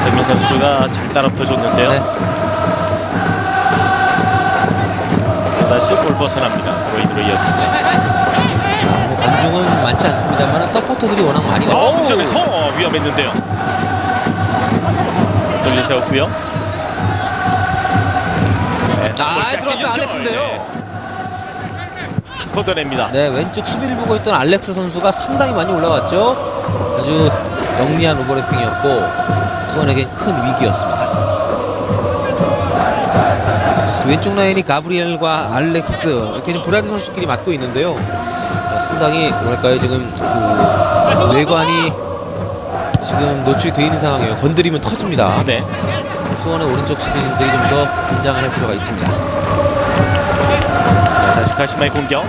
정민 선수가 잘 따라 붙어줬는데요. 네. 다시 골 벗어납니다. 드로인으로 이어집니다. 뭐 관중은 많지 않습니다만 서포터들이 워낙 많이 가요. 문점에서 위험했는데요. 돌려 세웠고요. 네, 들어왔어요. 알렉스인데요. 걷어냅니다. 네, 왼쪽 수비를 보고 있던 알렉스 선수가 상당히 많이 올라왔죠. 아주 영리한 오버래핑이었고 수원에겐 큰 위기였습니다. 왼쪽 라인이 가브리엘과 알렉스 이렇게 좀 브라질 선수끼리 맡고 있는데요. 상당히 뭐랄까요, 지금 그 뇌관이 지금 노출이 되어 있는 상황이에요. 건드리면 터집니다. 네. 수원의 오른쪽 수비진들이 좀 더 긴장을 할 필요가 있습니다. 네, 다시 가시마의 공격.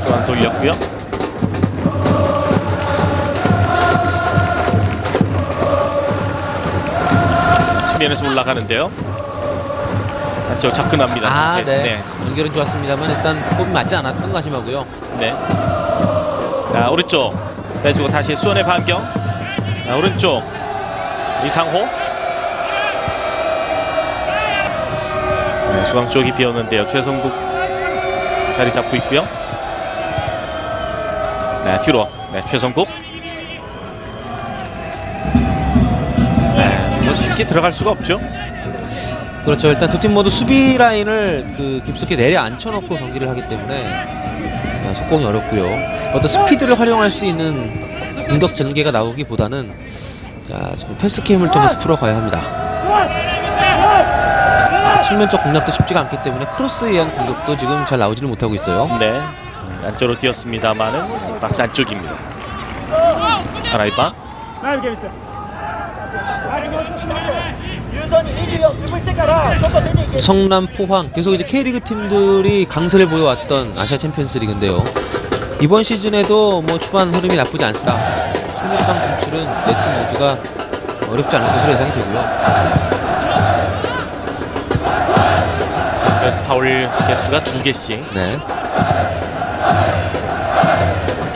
중앙 돌렸고요. 측면에서 올라가는데요. 안쪽 접근합니다. 네. 연결은 좋았습니다만 일단 호흡이 맞지 않았던 가시마고요. 네. 자, 오른쪽 빼주고 다시 수원의 반격. 자, 오른쪽 이상호. 네, 중앙 쪽이 비었는데요. 최성국 자리 잡고 있고요. 네, 뒤로. 네, 최성국. 네, 뭐 쉽게 들어갈 수가 없죠. 그렇죠. 일단 두 팀 모두 수비 라인을 그 깊숙이 내려 앉혀놓고 경기를 하기 때문에 속공이 어렵고요. 어떤 스피드를 활용할 수 있는 공격 전개가 나오기보다는 지금 패스 게임을 통해서 풀어가야 합니다. 측면적 공략도 쉽지가 않기 때문에 크로스에 의한 공격도 지금 잘 나오지를 못하고 있어요. 네, 안쪽으로 뛰었습니다만은 박스 안쪽입니다. 하나이바. 성남, 포항 계속 이제 K리그 팀들이 강세를 보여왔던 아시아 챔피언스 리그인데요. 이번 시즌에도 뭐 초반 흐름이 나쁘지 않습니다. 16강 진출은 네 팀 모두가 어렵지 않을 것으로 예상이 되고요. 그래서 파울 개수가 2개씩. 네.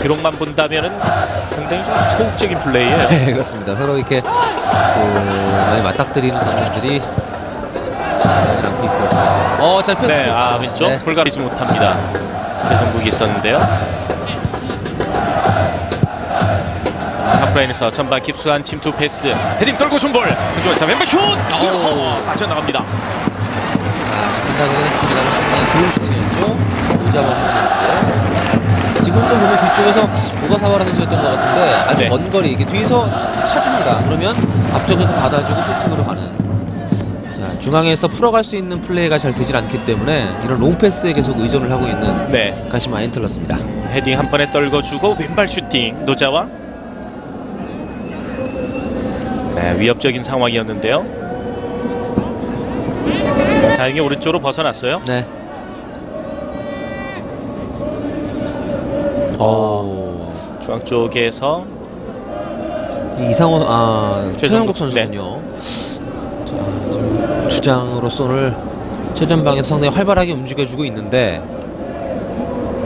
기록만 본다면은 상당히 좀 소극적인 플레이예요. 네, 그렇습니다. 서로 이렇게 많이 맞닥뜨리는 장면들이 나오지 않고 있고. 잘 폈. 네, 왼쪽 네. 볼 가리지 못합니다. 최성국이 있었는데요. 하프라인에서 전반 깊숙한 침투 패스, 헤딩 떨고 준볼. 그쪽에서 왼발 슛. 빠져나갑니다. 생각을 했습니다. 상당히 좋은 슈팅이었죠. 오자마 선수였죠. 지금도 보면 뒤쪽에서 오가사와라 선수였던 것 같은데 아주 네. 먼 거리 이게 뒤에서 차줍니다. 그러면 앞쪽에서 받아주고 슈팅으로 가는. 자, 중앙에서 풀어갈 수 있는 플레이가 잘 되질 않기 때문에 이런 롱패스에 계속 의존을 하고 있는 네, 가시마 엔틀러스입니다. 헤딩 한 번에 떨궈주고 왼발 슈팅. 노자와. 네, 위협적인 상황이었는데요. 다행히 오른쪽으로 벗어났어요. 네. 중앙 쪽에서 이상원 최성국 선수군요. 네. 자, 지금 주장으로서 오늘 최전방에서 상당히 활발하게 움직여주고 있는데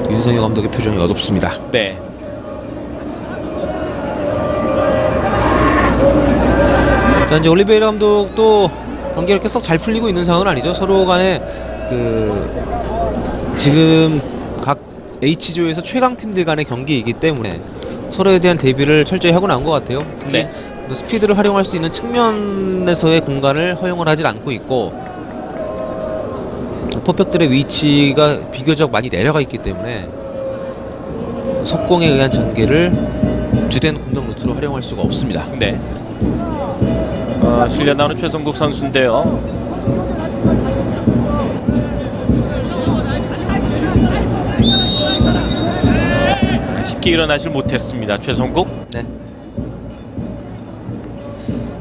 윤석열 감독의 표정이 어둡습니다. 네. 자, 이제 올리베이라 감독도 경기가 이렇게 썩 잘 풀리고 있는 상황은 아니죠. 서로 간에 그 지금 각 H조에서 최강 팀들 간의 경기이기 때문에 서로에 대한 대비를 철저히 하고 나온 것 같아요. 특히 네. 스피드를 활용할 수 있는 측면에서의 공간을 허용을 하질 않고 있고 포백들의 위치가 비교적 많이 내려가 있기 때문에 속공에 의한 전개를 주된 공격 루트로 활용할 수가 없습니다. 네. 실려 나오는 최성국 선수인데요. 쉽게 일어나질 못했습니다. 최성국. 네.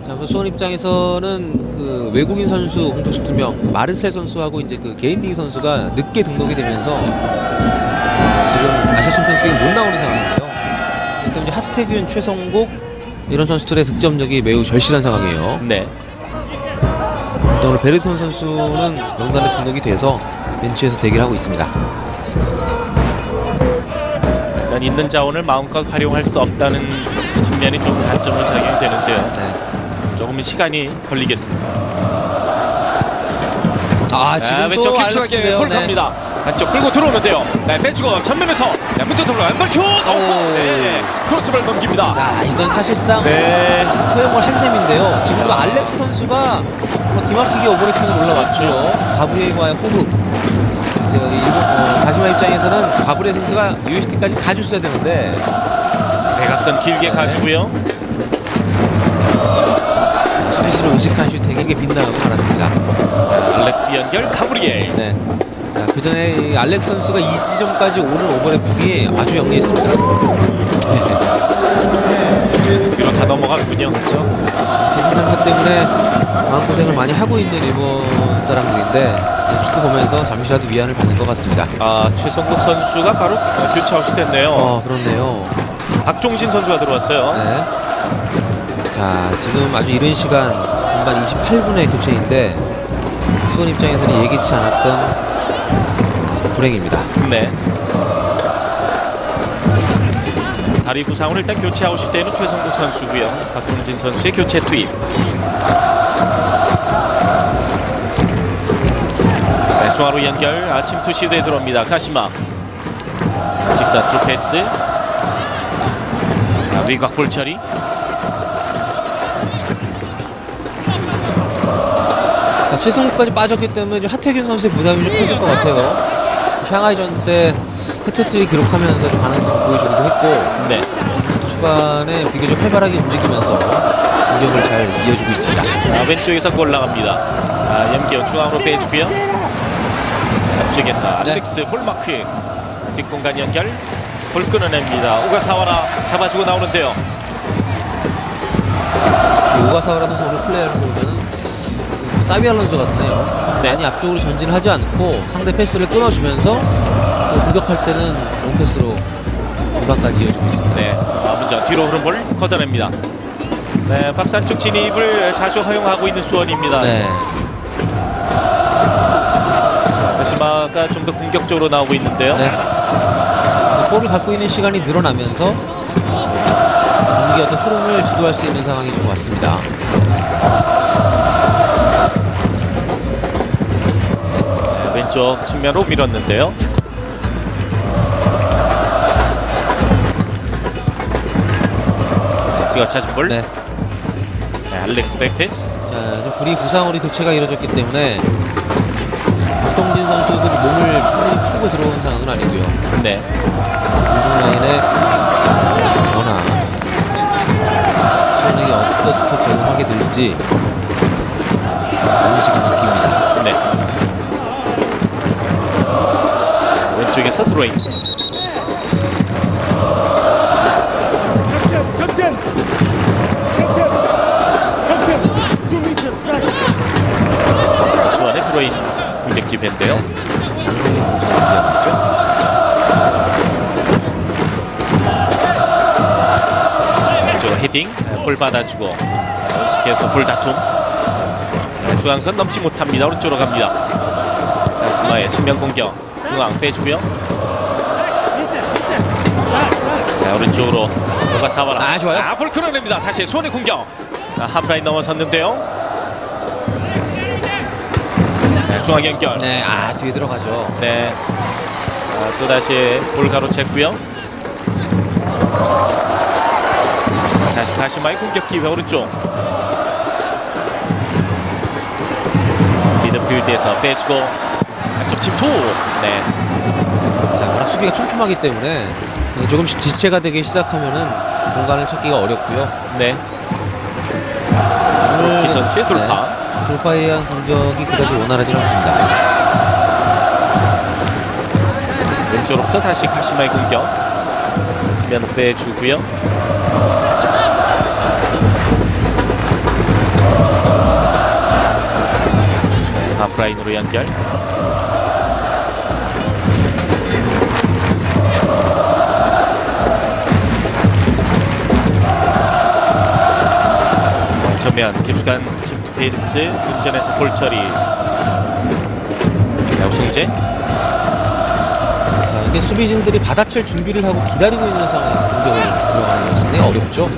자, 수원 입장에서는 그 외국인 선수 공격수 2명, 마르셀 선수하고 이제 그 개인 리그 선수가 늦게 등록이 되면서 지금 아시아 챔피언스 리그 못 나오는 상황인데요. 일단 이제 하태균, 최성국 이런 선수들의 득점력이 매우 절실한 상황이에요. 네. 또 오늘 베르손 선수는 명단에 등록이 돼서 벤치에서 대기를 하고 있습니다. 일단 있는 자원을 마음껏 활용할 수 없다는 측면이 좀 단점으로 작용이 되는데요. 네. 조금 시간이 걸리겠습니다. 지금 왼쪽 또 깊숙하게 알렉스인데요. 볼 네. 갑니다. 안쪽 끌고 들어오는데요. 네, 빼주고 전면에서 문제 돌로 왼발 슛! 네, 크로스를 넘깁니다. 자, 이건 사실상 네, 허용을 한 셈인데요. 지금도 알렉스 선수가 정말 기막히게 오버래핑을 올라왔죠. 가브리엘과의 호흡. 글쎄요, 일본 가시마 입장에서는 가브리엘 선수가 UST까지 가줬어야 되는데 대각선 길게 가지고요. 수비수를 의식한 슈팅이 이게 빗나가고 말았습니다. 알렉스 연결 가브리엘. 네. 자, 그 전에 이 알렉스 선수가 이 지점까지 오는 오버래핑이 아주 영리했습니다. 뒤로 다 넘어갔군요. 그렇죠. 시즌 3사 때문에 마음고생을 많이 하고 있는 일본 사람들인데 축구 보면서 잠시라도 위안을 받는 것 같습니다. 최성국 선수가 바로 교체 아웃됐네요. 그렇네요. 박종진 선수가 들어왔어요. 네. 자, 지금 아주 이른 시간 전반 28분의 교체인데 수원 입장에서는 예기치 않았던 불행입니다. 네. 다리 부상으로 일단 교체 아웃이 되는 최성국 선수고요. 박종진 선수의 교체 투입. 네, 중앙으로 연결. 침투 시도에 들어옵니다. 가시마. 직사스루 패스. 외곽 볼 처리. 최승국까지 빠졌기 때문에 이제 하태균 선수의 부담이 좀 커질 것 같아요. 샹하이전 때 해트트릭 기록하면서 좀 가능성을 보여주기도 했고 네. 초반에 비교적 활발하게 움직이면서 공격을 잘 이어주고 있습니다. 왼쪽에서 골 나갑니다. 염기현 중앙으로 빼주고요. 앞쪽에서 알렉스 볼마크 뒷공간 연결. 볼 끊어냅니다. 오가사와라 잡아주고 나오는데요. 오가사와라 선수 오늘 플레이하는 거 보면은 사비 알론소 같네요. 네. 많이 앞쪽으로 전진을 하지 않고 상대 패스를 끊어주면서 또 공격할 때는 롱패스로 공간까지 이어주고 있습니다. 네, 먼저 뒤로 흐른 볼 걷어냅니다. 네, 박산 쪽 진입을 자주 허용하고 있는 수원입니다. 네. 가시마가 좀 더 공격적으로 나오고 있는데요. 네. 볼을 갖고 있는 시간이 늘어나면서 경기의 어떤 흐름을 주도할 수 있는 상황이 좀 왔습니다. 네, 왼쪽 측면으로 밀었는데요. 네, 찍어 찾은 볼. 네. 네, 알렉스 백패스. 자, 좀 불이 부상으로 교체가 이루어졌기 때문에 박동진 선수도 좀 몸을 충분히 풀고 들어온 상황은 아니고요. 네. 공중 라인의 변화, 수원에게 어떻게 적응하게 될지 좋은 시간 남깁니다. 네. 왼쪽에서 드로잉. 수원의 드로잉 공격 기회인데요. 강성민 선수가 준비하고 있죠. 왼쪽으로 헤딩, 볼 받아주고 계속 볼 다툼. 중앙선 넘지 못합니다. 오른쪽으로 갑니다. 가시마의 측면 공격. 중앙 빼주고요. 오른쪽으로 누가 사와라. 좋아요. 볼 끊어냅니다. 다시 수원의 공격. 하프라인 넘어섰는데요. 중앙 연결. 네, 뒤에 들어가죠. 네. 또다시 볼 가로챘고요. 다시 가시마의 공격 기회 오른쪽. 미드필드에서 빼주고 안쪽 침투. 네. 자, 워낙 수비가 촘촘하기 때문에 조금씩 지체가 되기 시작하면은 공간을 찾기가 어렵고요. 네. 키 선수의 돌파. 네, 돌파에 의한 공격이 그다지 원활하지 않습니다. 왼쪽으로부터 다시 가시마의 공격. 측면 빼주고요. 하프라인으로 연결. 정면 깊숙한 침투 페이스. 운전에서 볼 처리. 우승재. 자, 이게 수비진들이 받아칠 준비를 하고 기다리고 있는 상황에서 공격을 들어가는 것은 상당히 어렵죠.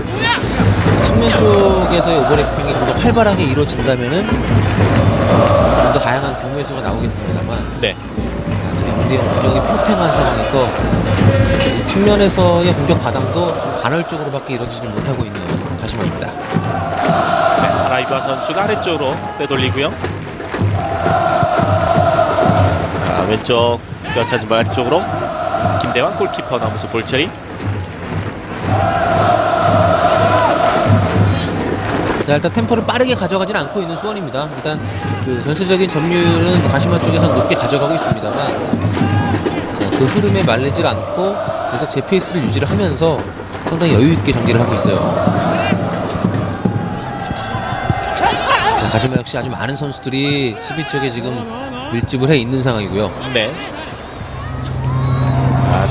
측면 쪽에서의 오버래핑이 좀 더 활발하게 이루어진다면은 좀 더 다양한 경우의 수가 나오겠습니다만, 네. 0대0 구력이 팽팽한 상황에서 이 측면에서의 공격 가담도 좀 간헐적으로밖에 이루어지지 못하고 있는 가시마입니다. 네, 아라이바 선수가 아래쪽으로 빼돌리고요. 왼쪽 쫓아진 발 안쪽으로 김대환 골키퍼 나오면서 볼처리. 자, 일단 템포를 빠르게 가져가지는 않고 있는 수원입니다. 일단 그 전체적인 점유율은 가시마 쪽에서 높게 가져가고 있습니다만, 자, 그 흐름에 말리질 않고 계속 제 페이스를 유지를 하면서 상당히 여유 있게 전개를 하고 있어요. 자, 가시마 역시 아주 많은 선수들이 수비 쪽에 지금 밀집을 해 있는 상황이고요. 네.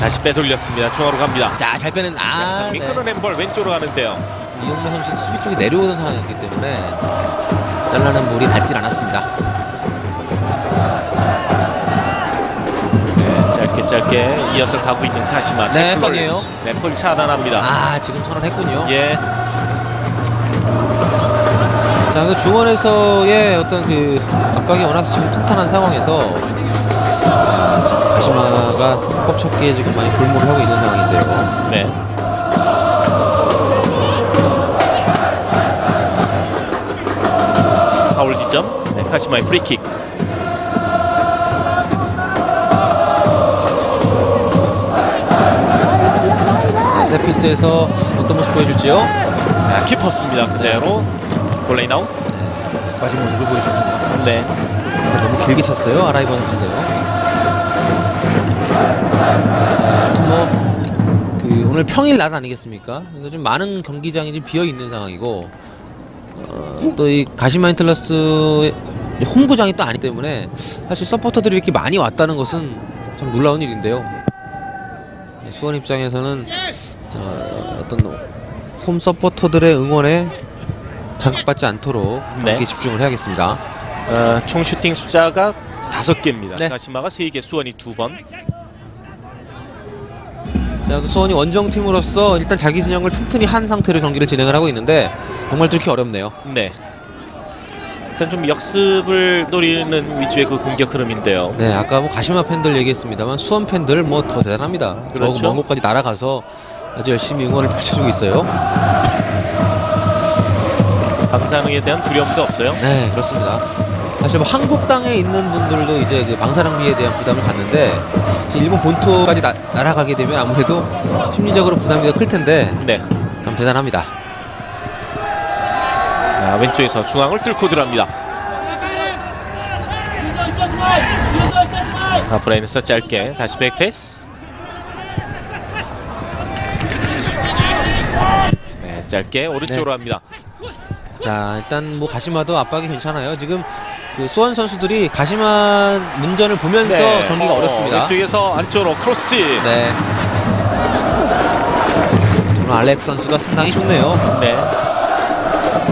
다시 빼돌렸습니다. 중앙으로 갑니다. 자, 잘 빼는 양상민 네. 끌어낸 볼 왼쪽으로 가는데요. 이용래 선수 수비 쪽에 내려오는 상황이었기 때문에 잘라낸 볼이 닿질 않았습니다. 네, 짧게 이어서 가고 있는 가시마. 네, 펀이에요. 네, 폴 차단합니다. 아, 지금 선언했군요. 예. 자, 그래서 중원에서의 어떤 그 압박이 워낙 지금 탄탄한 상황에서 지금 가시마가 합법 찾기에 지금 많이 골몰을 하고 있는 상황인데요. 네. 파울 지점. 네, 가시마의 프리킥. 자, 세피스에서 어떤 모습 보여줄지요? 키퍼스입니다. 그대로 골라인 아웃. 네, 빠진 모습을 보여주는군요. 네. 너무 길게 찼어요, 아라이버 선수인데요. 아무튼 그 오늘 평일 낮 아니겠습니까? 그래서 좀 많은 경기장이 지금 비어 있는 상황이고, 또 이 가시마 인틀러스 홈구장이 또 아니기 때문에 사실 서포터들이 이렇게 많이 왔다는 것은 참 놀라운 일인데요. 수원 입장에서는 어떤 홈 서포터들의 응원에 자극받지 않도록 네. 경기에 집중을 해야겠습니다. 총 슈팅 숫자가 5개입니다. 네. 가시마가 3개, 수원이 2번. 자, 수원이 원정팀으로서 일단 자기 진영을 튼튼히 한 상태로 경기를 진행을 하고 있는데 정말 뚫기 어렵네요. 네. 일단 좀 역습을 노리는 위주의 그 공격 흐름인데요. 네, 아까 뭐 가시마 팬들 얘기했습니다만 수원 팬들 뭐 더 대단합니다. 그렇죠. 먼 곳까지 날아가서 아주 열심히 응원을 펼쳐주고 있어요. 방사능에 대한 두려움도 없어요. 네, 그렇습니다. 사실 뭐 한국 땅에 있는 분들도 이제 그 방사능비에 대한 부담을 갖는데 지금 일본 본토까지 날아가게 되면 아무래도 심리적으로 부담이 더 클 텐데 네. 참 대단합니다. 왼쪽에서 중앙을 뚫고 들어갑니다. 하프라인에서 짧게 다시 백패스. 네, 짧게 오른쪽으로 합니다. 자, 일단 뭐 가시마도 압박이 괜찮아요. 지금 그 수원 선수들이 가시마 문전을 보면서 경기가 어렵습니다. 왼쪽에서 안쪽으로 크로스. 네. 오늘 알렉스 선수가 상당히 좋네요. 네.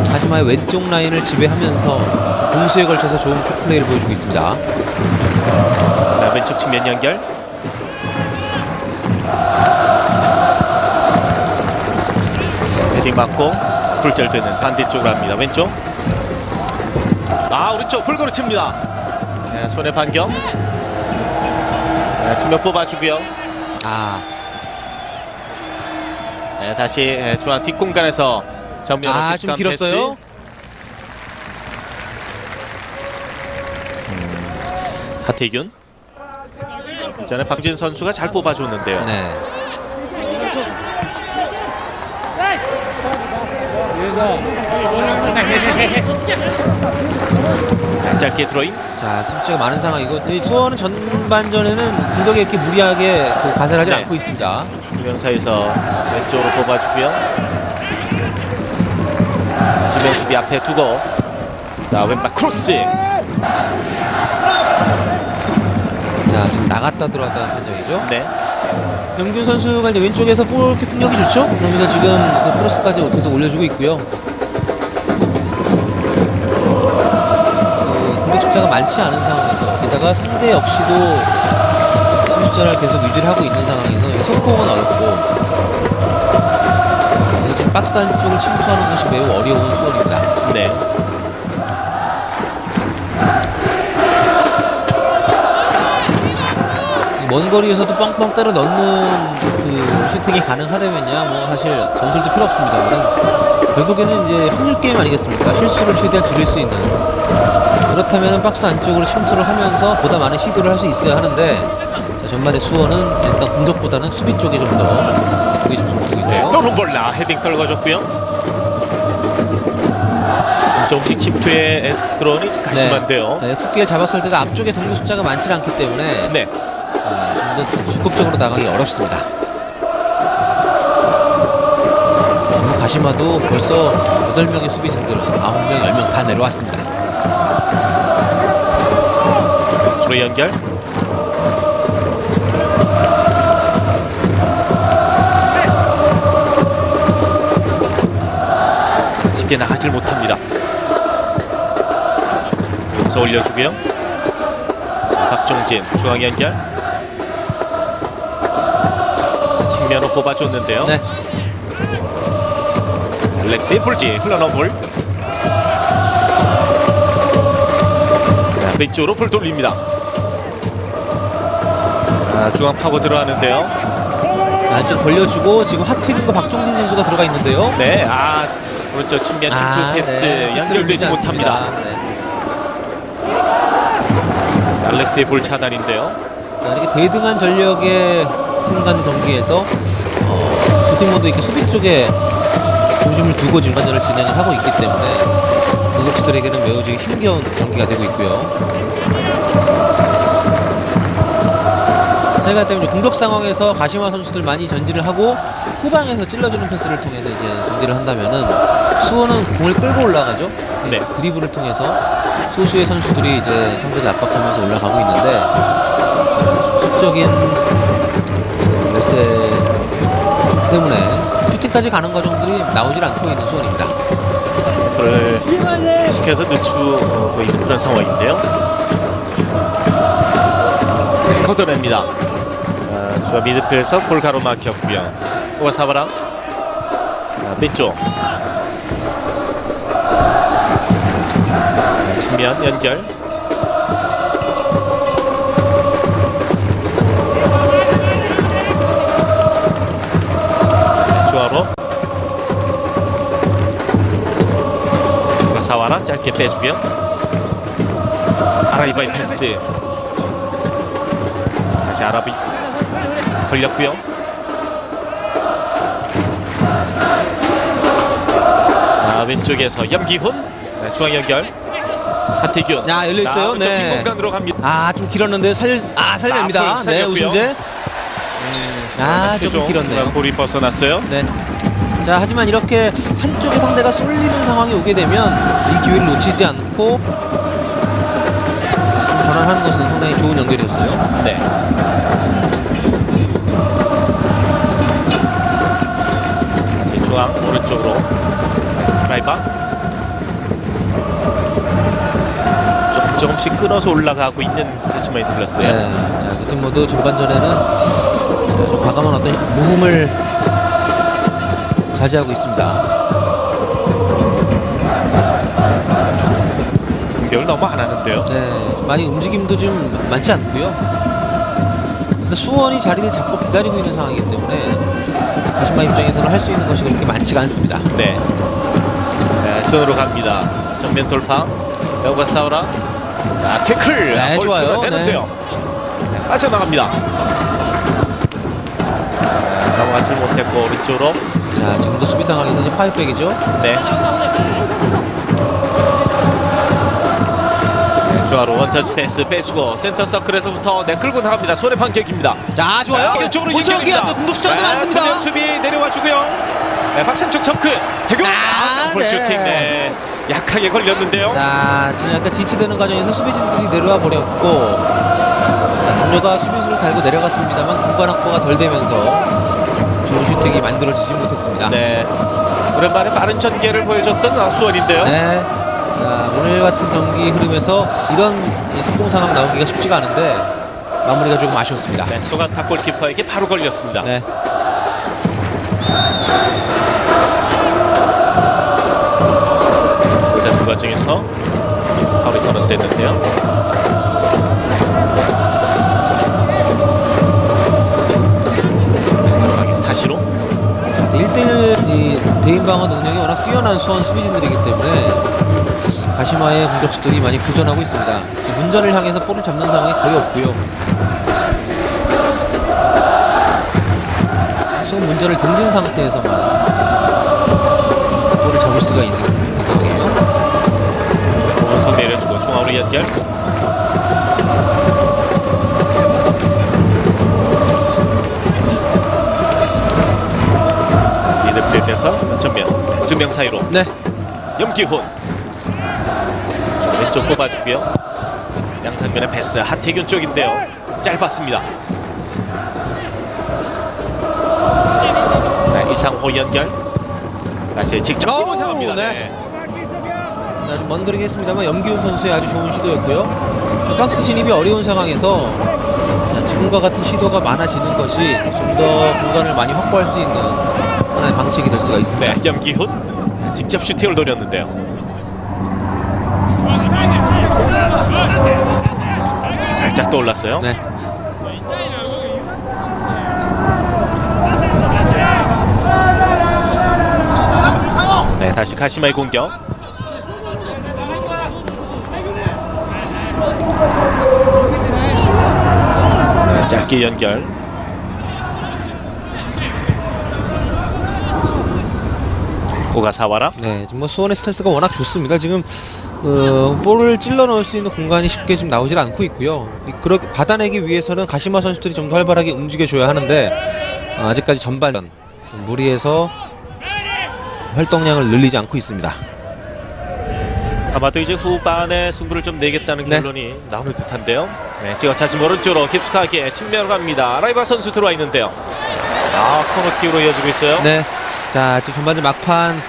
가시마의 왼쪽 라인을 지배하면서 공수에 걸쳐서 좋은 플레이를 보여주고 있습니다. 네, 왼쪽 측면 연결. 헤딩 맞고 굴절되는 반대쪽으로 합니다. 왼쪽. 오른쪽 불거로 칩니다. 네, 손에 반경. 측면 뽑아주고요. 아, 네, 다시 중앙 뒷공간에서 정면으로 좀 깊숙한 길었어요. 패스. 하태균. 이전에 박진 선수가 잘 뽑아줬는데요. 네. 짧게 드로잉. 자, 수비수가 많은 상황이고 이 수원은 전반전에는 공격에 이렇게 무리하게 가세를 하지 네. 않고 있습니다. 김영사에서 왼쪽으로 뽑아주고요. 김영 수비 앞에 두고 자, 왼발 크로스. 자, 지금 나갔다 들어왔다는 판정이죠. 네. 염균 선수가 이제 왼쪽에서 볼 킥력이 좋죠. 그러면서 지금 그 크로스까지 계속 올려주고 있고요. 공격 숫자가 많지 않은 상황에서 게다가 상대 역시도 수비숫자를 계속 유지를 하고 있는 상황에서 속공은 어렵고 그래서 지금 박스 안쪽을 침투하는 것이 매우 어려운 수원입니다. 네. 먼 거리에서도 뻥뻥 때려 넣는 그 슈팅이 가능하다면야 뭐 사실 전술도 필요 없습니다만 결국에는 이제 확률 게임 아니겠습니까? 실수를 최대한 줄일 수 있는. 그렇다면 박스 안쪽으로 침투를 하면서 보다 많은 시도를 할 수 있어야 하는데 자, 전반의 수원은 일단 공격보다는 수비 쪽에 좀 더 공격에 중심을 두고 있어요. 또 롱볼라 헤딩 떨궈줬고요. 조금씩 침투에 들어오니 가심한데요. 자, 역습기를 잡았을 때도 앞쪽에 동료 숫자가 많지 않기 때문에 네. 좀 더 적극적으로 나가기 어렵습니다. 가시마도 벌써 8명의 수비진들 9명, 10명 다 내려왔습니다. 주로 연결. 쉽게 나가질 못합니다. 여기서 올려주고요. 자, 박종진 중앙 연결. 측면으로 뽑아줬는데요. 네. 알렉스의 볼지 흘러나온 볼. 왼쪽으로 볼 돌립니다. 중앙 파고 들어가는데요. 안쪽 벌려주고 지금 하태균과 박종진 선수가 들어가 있는데요. 네, 오른쪽 측면 침투 패스 네. 연결되지 못합니다. 네. 알렉스의 볼 차단인데요. 자, 이렇게 대등한 전력의 팀 간 경기에서 두 팀 모두 이렇게 수비 쪽에 중심을 두고 전반전을 진행을 하고 있기 때문에 공격수들에게는 매우 지금 힘겨운 경기가 되고 있고요. 차이가 때문에 공격 상황에서 가시마 선수들 많이 전진을 하고 후방에서 찔러주는 패스를 통해서 이제 전개를 한다면은 수원은 공을 끌고 올라가죠. 네. 드리블을 통해서 소수의 선수들이 이제 상대를 압박하면서 올라가고 있는데 수적인 열세 때문에 슈팅까지 가는 과정들이 나오질 않고 있는 수원입니다. 그걸 계속해서 늦추고 있는 그런 상황인데요. 걷어냅니다. 저 미드필에서 볼 가로막혔고요. 오가사바라 왼쪽 측면 연결. 주아로 오가사와라 짧게 빼주고요. 아라이바의 패스. 다시 아라비 걸렸고요. 왼쪽에서 염기훈 중앙 연결. 하태균. 자, 열려 있어요. 네. 네. 공간으로 갑니다. 좀 길었는데 살립니다. 앞으로 네, 살렸고요. 우승재. 조금 길었네요. 볼이 벗어났어요. 네. 자, 하지만 이렇게 한쪽의 상대가 쏠리는 상황이 오게 되면 이 기회를 놓치지 않고 좀 전환하는 것은 상당히 좋은 연결이었어요. 네. 다시 중앙 오른쪽으로 드라이버. 조금씩 끊어서 올라가고 있는 가시마인 틀렸어요. 네. 자, 두 팀 모두 전반전에는 좀 과감한 어떤 모험을 자제하고 있습니다. 공격을 너무 안 하는데요. 네, 좀 많이 움직임도 좀 많지 않고요. 일단 수원이 자리를 잡고 기다리고 있는 상황이기 때문에 가시마 입장에서는 할 수 있는 것이 그렇게 많지가 않습니다. 네. 네, 전으로 갑니다. 정면 돌파. 배우가 싸우라. 자, 태클. 네, 좋아요. 되는데요. 네, 빠져나갑니다. 네, 넘어가지 못했고 오른쪽으로. 자, 지금도 수비 상황에서는 5백이죠. 네. 조아로 원터치 패스 빼주고 센터 서클에서부터 끌고 나갑니다. 손에 반격입니다. 자, 좋아요. 이쪽으로 모션기가 공격 수장도 많습니다. 투명 수비 내려와주고요. 네, 박상쪽 점크 대규모 더블 네. 슈팅. 네, 약하게 걸렸는데요. 자, 지금 약간 지치되는 과정에서 수비진들이 내려와 버렸고, 자, 동료가 수비수를 달고 내려갔습니다만 공간 확보가 덜 되면서 좋은 슈팅이 만들어지지 못했습니다. 네, 오랜만에 빠른 전개를 보여줬던 수원인데요. 네. 자, 오늘 같은 경기 흐름에서 이런 성공 상황 나오기가 쉽지가 않은데 마무리가 조금 아쉬웠습니다. 네, 소간타 골키퍼에게 바로 걸렸습니다. 네. 일단 그 과정에서 파울이 선언됐는데요. 네, 다시로 1대1 대인 방어 능력이 워낙 뛰어난 수원 수비진들이기 때문에 가시마의 공격수들이 많이 부전하고 있습니다. 문전을 향해서 볼을 잡는 상황이 거의 없고요. 지금 문전을 등진 상태에서만 볼을 잡을 수가 있는 상황이에요. 원성 내려주고 중앙으로 연결. 미드필드에서 전면 두 명 사이로. 네. 염기훈 왼쪽 뽑아주고요. 양상면의 패스 하태균 쪽인데요. 짧았습니다. 네, 이상호 연결. 다시 직접 오, 들어갑니다. 네. 네. 자, 좀 먼 거리긴 했습니다만 염기훈 선수의 아주 좋은 시도였고요. 박스 진입이 어려운 상황에서 자, 지금과 같은 시도가 많아지는 것이 좀 더 공간을 많이 확보할 수 있는 하나의 방책이 될 수가 있습니다. 네, 염기훈 직접 슈팅을 노렸는데요. 살짝 떠올랐어요. 네. 네, 다시 가시마의 공격. 네, 짧게 연결. 오가사와라. 네, 지금 뭐 수원의 스탠스가 워낙 좋습니다. 지금 볼을 찔러 넣을 수 있는 공간이 쉽게 지금 나오질 않고 있고요. 그렇게 받아내기 위해서는 가시마 선수들이 좀 더 활발하게 움직여줘야 하는데 아직까지 전반 무리해서 활동량을 늘리지 않고 있습니다. 아마도 이제 후반에 승부를 좀 내겠다는 네. 결론이 나오는 듯한데요. 네, 찍어 차지 오른쪽으로 깊숙하게 측면으로 갑니다. 라이바 선수 들어와 있는데요. 코너킥으로 이어지고 있어요. 네, 자 지금 전반전 막판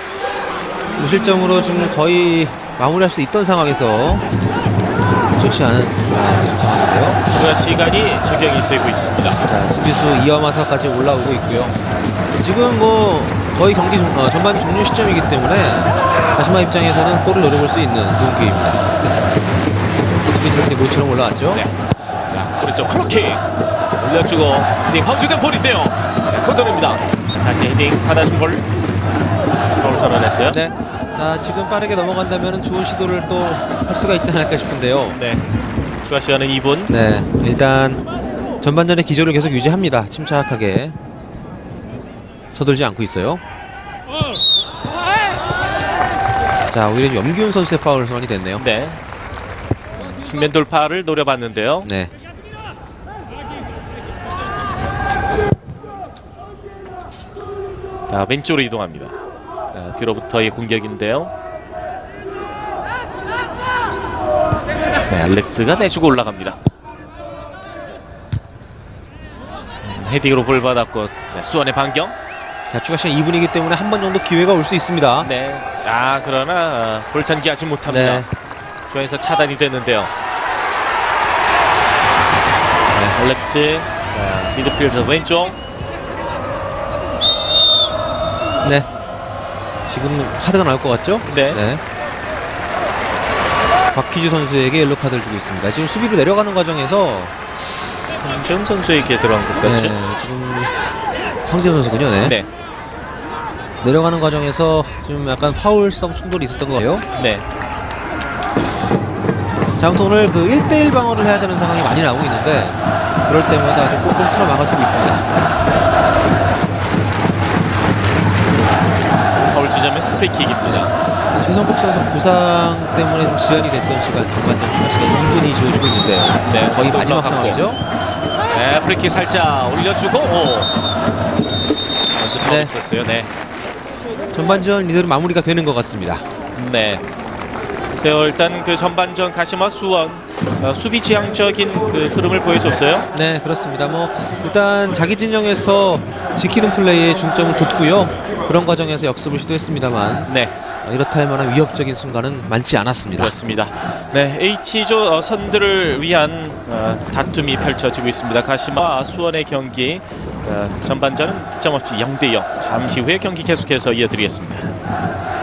무실점으로 지금 거의 마무리할 수 있던 상황에서 좋지 않은 지금 상황인데요. 추가 시간이 적용이 되고 있습니다. 자, 수비수 이어마사까지 올라오고 있고요. 지금 뭐 거의 경기 전반 종료 시점이기 때문에 가시마 입장에서는 골을 노려볼 수 있는 좋은 기회입니다. 수비수들이 모처럼 올라왔죠. 네. 자, 오른쪽 코너킥 올려주고 헤딩 바운드된 볼인데요. 네, 걷어냅니다. 다시 헤딩 받아준 볼. 파울 선언했어요. 네. 자, 지금 빠르게 넘어간다면 좋은 시도를 또 할 수가 있지 않을까 싶은데요. 네. 추가 시간은 2분. 네, 일단 전반전의 기조를 계속 유지합니다. 침착하게 서둘지 않고 있어요. 자, 오히려 염기훈 선수의 파울 선언이 됐네요. 네. 측면 돌파를 노려봤는데요. 네. 자, 왼쪽으로 이동합니다. 자, 뒤로부터의 공격인데요. 네, 알렉스가 내주고 올라갑니다. 헤딩으로 볼 받았고 네, 수원의 반경. 자, 추가 시간 2분이기 때문에 한 번 정도 기회가 올 수 있습니다. 네. 그러나 볼 전개하지 못합니다. 네. 중앙에서 차단이 됐는데요. 네, 알렉스 미드필드 왼쪽. 네. 지금 카드가 나올 것 같죠? 네. 박희주 선수에게 옐로 카드를 주고 있습니다. 지금 수비로 내려가는 과정에서 황재훈 선수에게 들어간 것 같죠? 네, 지금 황재훈 선수군요. 네. 네. 내려가는 과정에서 좀 약간 파울성 충돌이 있었던 거예요. 네. 자, 아무튼 오늘 그 1대1 방어를 해야 되는 상황이 많이 나오고 있는데 그럴 때마다 좀 꼼꼼 틀어 막아주고 있습니다. 파울 지점에서 프리킥입니다. 최성복 선수 부상 때문에 좀 지연이 됐던 시간, 전반전 추가 시간 2분이 주어지고 있는데요. 네, 거의 또 마지막 들어갔고. 상황이죠. 네, 프리킥 살짝 올려주고 먼저 파울 네. 있었어요. 네. 전반전 이대로 마무리가 되는 것 같습니다. 네. 그래서 일단 그 전반전 가시마 수원 수비 지향적인 그 흐름을 보여줬어요. 네, 그렇습니다. 뭐 일단 자기 진영에서 지키는 플레이에 중점을 뒀고요. 그런 과정에서 역습을 시도했습니다만 네, 이렇다 할 만한 위협적인 순간은 많지 않았습니다. 그렇습니다. 네, H조 선들을 위한 다툼이 펼쳐지고 있습니다. 가시마 수원의 경기 전반전은 득점 없이 0대0. 잠시 후에 경기 계속해서 이어드리겠습니다.